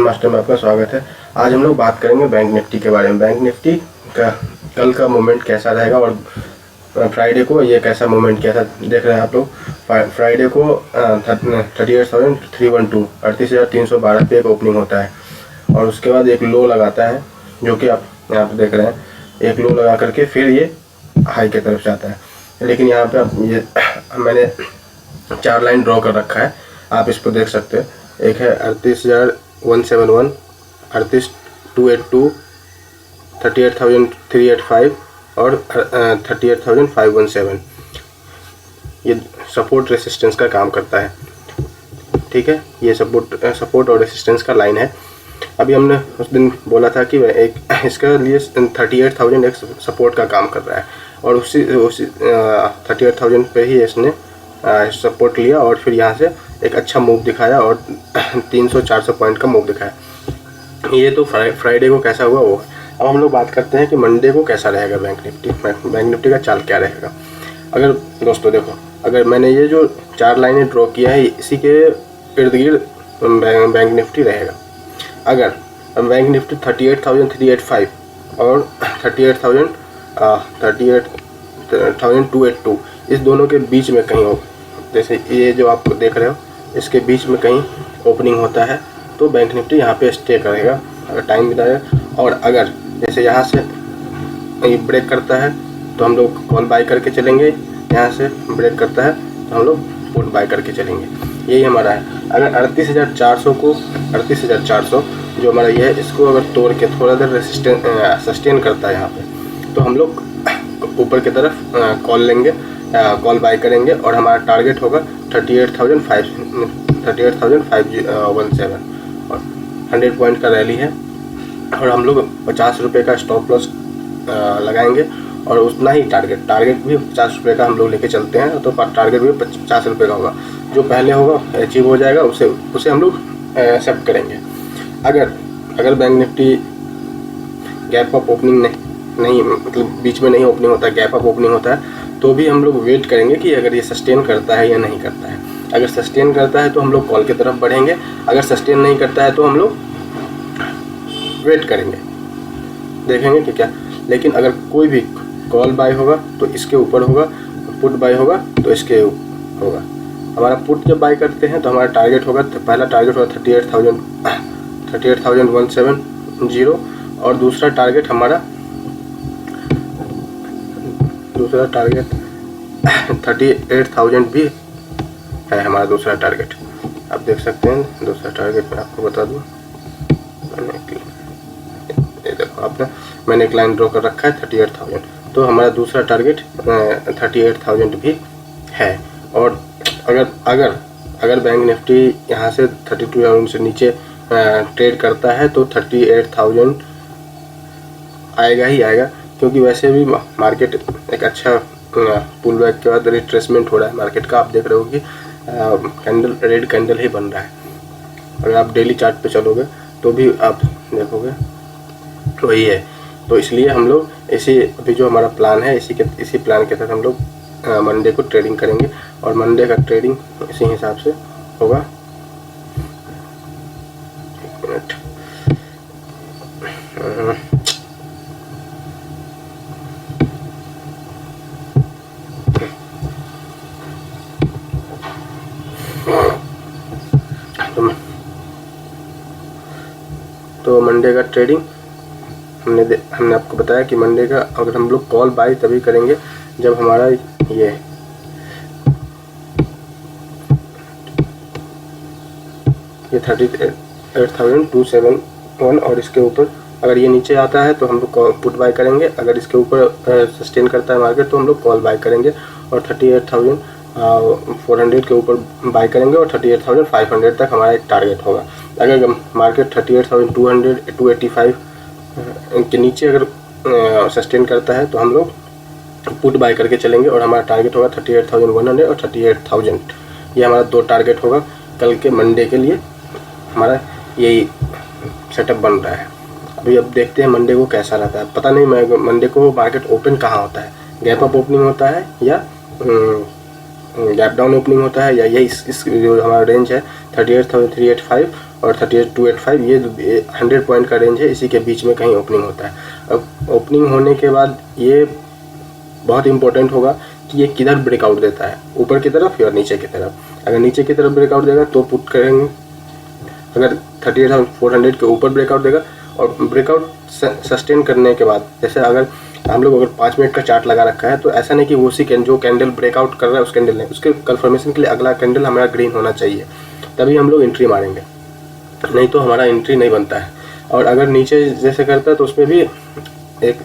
Master में आपका स्वागत है। आज हम लोग बात करेंगे बैंक निफ्टी के बारे में। बैंक निफ्टी का कल का मूवमेंट कैसा रहेगा और फ्राइडे को ये कैसा मूवमेंट कैसा देख रहे हैं आप लोग। फ्राइडे को 38,312 38,312 पे एक ओपनिंग होता है और उसके बाद एक लो लगाता है, जो कि आप यहाँ पे देख रहे हैं। एक लो लगा करके फिर ये हाई की तरफ जाता है, लेकिन यहाँ पे आप ये मैंने 4 लाइन ड्रॉ कर रखा है, आप इसको देख सकते हैं। एक है 38,171, 38,282, 38,385 और 38,517। ये सपोर्ट रेसिस्टेंस का काम करता है, ठीक है। ये सपोर्ट और रेसिस्टेंस का लाइन है। अभी हमने उस दिन बोला था कि एक इसका लिए 38,000 एक सपोर्ट का काम कर रहा है और उसी 38,000 पे ही इसने सपोर्ट लिया और फिर यहाँ से एक अच्छा मूव दिखाया और 300-400 पॉइंट का मूव दिखाया। ये तो फ्राइडे को कैसा हुआ वो। अब हम लोग बात करते हैं कि मंडे को कैसा रहेगा बैंक निफ्टी का चाल क्या रहेगा। अगर दोस्तों देखो, अगर मैंने ये जो 4 लाइनें ड्रॉ किया है, इसी के इर्द गिर्द बैंक निफ्टी रहेगा। अगर बैंक निफ्टी 38,385 और 38,282 इस दोनों के बीच में कहीं हो, जैसे ये जो आप देख रहे हो इसके बीच में कहीं ओपनिंग होता है तो बैंक निफ्टी यहाँ पे स्टे करेगा अगर टाइम बिताएगा। और अगर जैसे यहाँ से ये ब्रेक करता है तो हम लोग कॉल बाय करके चलेंगे, यहाँ से ब्रेक करता है तो हम लोग पुट बाय करके चलेंगे। यही हमारा है। अगर 38,400 जो हमारा ये है, इसको अगर तोड़ के थोड़ा देर सस्टेन करता है यहाँ पे, तो हम लोग ऊपर की तरफ कॉल लेंगे, कॉल बाय करेंगे और हमारा टारगेट होगा 38,517 और 100 पॉइंट का रैली है और हम लोग 50 रुपये का स्टॉप लॉस लगाएंगे और उतना ही टारगेट भी 50 रुपये का हम लोग लेके चलते हैं, तो टारगेट भी 50 रुपये का होगा। जो पहले होगा अचीव हो जाएगा, उसे हम लोग एक्सेप्ट करेंगे। अगर bank Nifty gap up opening नहीं मतलब बीच में नहीं ओपनिंग होता है, गैप अप ओपनिंग होता है, तो भी हम लोग वेट करेंगे कि अगर ये सस्टेन करता है या नहीं करता है। अगर सस्टेन करता है तो हम लोग कॉल की तरफ बढ़ेंगे, अगर सस्टेन नहीं करता है तो हम लोग वेट करेंगे, देखेंगे कि क्या। लेकिन अगर कोई भी कॉल बाय होगा तो इसके ऊपर होगा, पुट बाय होगा तो इसके होगा। हमारा पुट जब बाय करते हैं तो हमारा टारगेट होगा, तो पहला टारगेट होगा 38,170 और दूसरा टारगेट 38,000 भी है हमारा दूसरा टारगेट। आप देख सकते हैं दूसरा टारगेट मैं आपको बता दूं। मैंने एक लाइन ड्रॉ कर रखा है 38,000, तो हमारा दूसरा टारगेट 38,000 भी है। और अगर बैंक निफ्टी यहाँ से 32,000 से नीचे ट्रेड करता है तो 38,000 आएगा ही आएगा, क्योंकि वैसे भी मार्केट एक अच्छा पुल बैक के बाद रिट्रेसमेंट हो रहा है मार्केट का। आप देख रहे हो कि रेड कैंडल ही बन रहा है। अगर आप डेली चार्ट पे चलोगे तो भी आप देखोगे वही है। तो इसलिए हम लोग अभी जो हमारा प्लान है इसी प्लान के तहत हम लोग मंडे को ट्रेडिंग करेंगे और मंडे का ट्रेडिंग इसी हिसाब से होगा। एक मिनट, तो मंडे का ट्रेडिंग हमने आपको बताया कि मंडे का अगर हम लोग कॉल बाय तभी करेंगे जब हमारा ये 38,271 और इसके ऊपर अगर ये नीचे आता है तो हम लोग पुट बाय करेंगे। अगर इसके ऊपर सस्टेन करता है मार्केट तो हम लोग कॉल बाय करेंगे और 38,400 के ऊपर बाय करेंगे और 38,500 तक हमारा एक टारगेट होगा। अगर मार्केट 38,200 285 के नीचे अगर सस्टेन करता है तो हम लोग पुट बाय करके चलेंगे और हमारा टारगेट होगा 38,100 और 38,000। ये हमारा 2 टारगेट होगा कल के मंडे के लिए। हमारा यही सेटअप बन रहा है। अभी अब देखते हैं मंडे को कैसा रहता है। पता नहीं मंडे को मार्केट ओपन कहाँ होता है, गैप अप ओपनिंग होता है या गैप डाउन ओपनिंग होता है, या यही इस जो हमारा रेंज है 38,385 और 38,285 ये 100 पॉइंट का रेंज है, इसी के बीच में कहीं ओपनिंग होता है। अब ओपनिंग होने के बाद ये बहुत इंपॉर्टेंट होगा कि ये किधर ब्रेकआउट देता है, ऊपर की तरफ या नीचे की तरफ। अगर नीचे की तरफ ब्रेकआउट देगा तो पुट करेंगे, अगर 38,400 के ऊपर ब्रेकआउट देगा और ब्रेकआउट सस्टेन करने के बाद, जैसे अगर हम लोग अगर 5 मिनट का चार्ट लगा रखा है तो ऐसा नहीं कि वो उसी जो कैंडल ब्रेकआउट कर रहा है उस कैंडल नहीं, उसके कंफर्मेशन के लिए अगला कैंडल हमारा ग्रीन होना चाहिए, तभी हम लोग एंट्री मारेंगे, नहीं तो हमारा एंट्री नहीं बनता है। और अगर नीचे जैसे करता है तो उसमें भी एक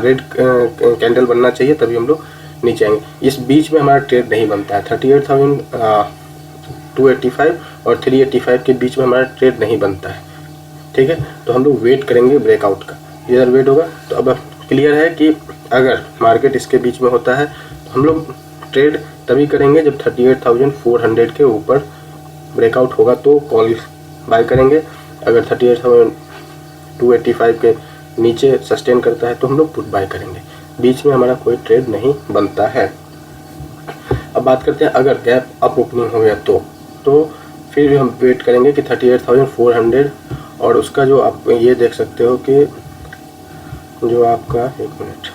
रेड कैंडल बनना चाहिए, तभी हम लोग नीचे आएंगे। इस बीच में हमारा ट्रेड नहीं बनता है, 38,285 और 385 के बीच में हमारा ट्रेड नहीं बनता है, ठीक है। तो हम लोग वेट करेंगे ब्रेकआउट का, इधर वेट होगा। तो अब क्लियर है कि अगर मार्केट इसके बीच में होता है तो हम लोग ट्रेड तभी करेंगे जब 38,400 के ऊपर ब्रेकआउट होगा तो कॉल बाय करेंगे। अगर 38,285 के नीचे सस्टेन करता है तो हम लोग पुट बाय करेंगे, बीच में हमारा कोई ट्रेड नहीं बनता है। अब बात करते हैं अगर गैप अप ओपनिंग हो गया तो फिर हम वेट करेंगे कि 38,400 और उसका जो आप ये देख सकते हो कि जो आपका, एक मिनट,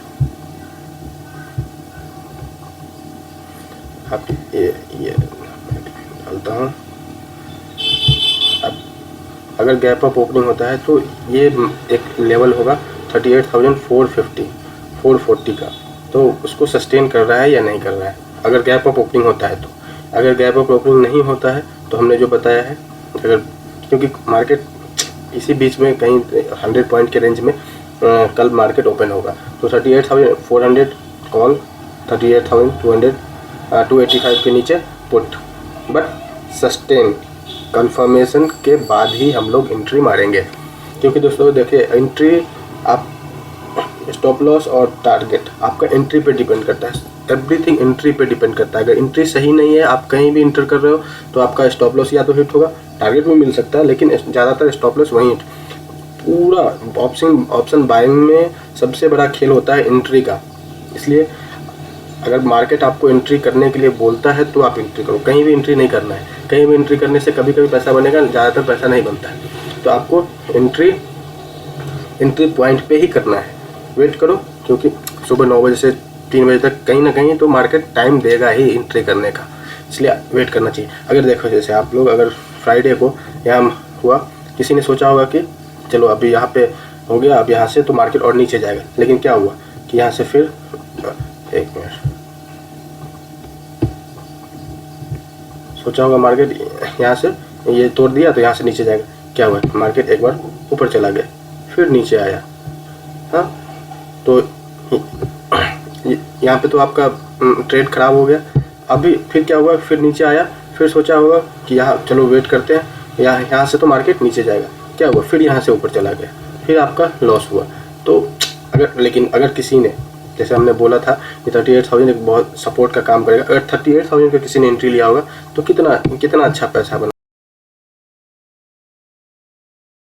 आप ये डालता हूँ। अब अगर गैप अप ओपनिंग होता है तो ये एक लेवल होगा 38,440 का, तो उसको सस्टेन कर रहा है या नहीं कर रहा है, अगर गैप अप ओपनिंग होता है तो। अगर गैप अप ओपनिंग नहीं होता है तो हमने जो बताया है, अगर क्योंकि मार्केट इसी बीच में कहीं 100 पॉइंट के रेंज में कल मार्केट ओपन होगा, तो 38,400 कॉल, 38,285 के नीचे पुट, बट सस्टेन कंफर्मेशन के बाद ही हम लोग एंट्री मारेंगे। क्योंकि दोस्तों देखिए, एंट्री आप स्टॉप लॉस और टारगेट आपका एंट्री पे डिपेंड करता है, एवरीथिंग एंट्री पे डिपेंड करता है। अगर एंट्री सही नहीं है, आप कहीं भी इंटर कर रहे हो तो आपका स्टॉप लॉस या तो हिट होगा, टारगेट भी मिल सकता है, लेकिन ज़्यादातर स्टॉप लॉस वहीं हिट। पूरा ऑप्शन बाइंग में सबसे बड़ा खेल होता है एंट्री का, इसलिए अगर मार्केट आपको एंट्री करने के लिए बोलता है तो आप एंट्री करो, कहीं भी एंट्री नहीं करना है। कहीं भी एंट्री करने से कभी कभी पैसा बनेगा, ज़्यादातर पैसा नहीं बनता है। तो आपको एंट्री पॉइंट पे ही करना है, वेट करो, क्योंकि सुबह 9 बजे से 3 बजे तक कहीं ना कहीं तो मार्केट टाइम देगा ही एंट्री करने का, इसलिए वेट करना चाहिए। अगर देखो, जैसे आप लोग अगर फ्राइडे को यहाँ हुआ, किसी ने सोचा होगा कि चलो अभी यहाँ पे हो गया, अब यहाँ से तो मार्केट और नीचे जाएगा, लेकिन क्या हुआ कि यहाँ से फिर, एक मिनट, सोचा होगा मार्केट यहाँ से ये तोड़ दिया तो यहाँ से नीचे जाएगा, क्या हुआ, मार्केट एक बार ऊपर चला गया फिर नीचे आया। हाँ, तो यहाँ पे तो आपका ट्रेड खराब हो गया। अभी फिर क्या हुआ, फिर नीचे आया, फिर सोचा होगा कि यहाँ चलो वेट करते हैं, यहाँ से तो मार्केट नीचे जाएगा, क्या हुआ, फिर यहाँ से ऊपर चला गया, फिर आपका लॉस हुआ। तो अगर किसी ने, जैसे हमने बोला था कि 38,000 एक बहुत सपोर्ट का काम करेगा, अगर 38,000 का किसी ने एंट्री लिया होगा तो कितना अच्छा पैसा बना।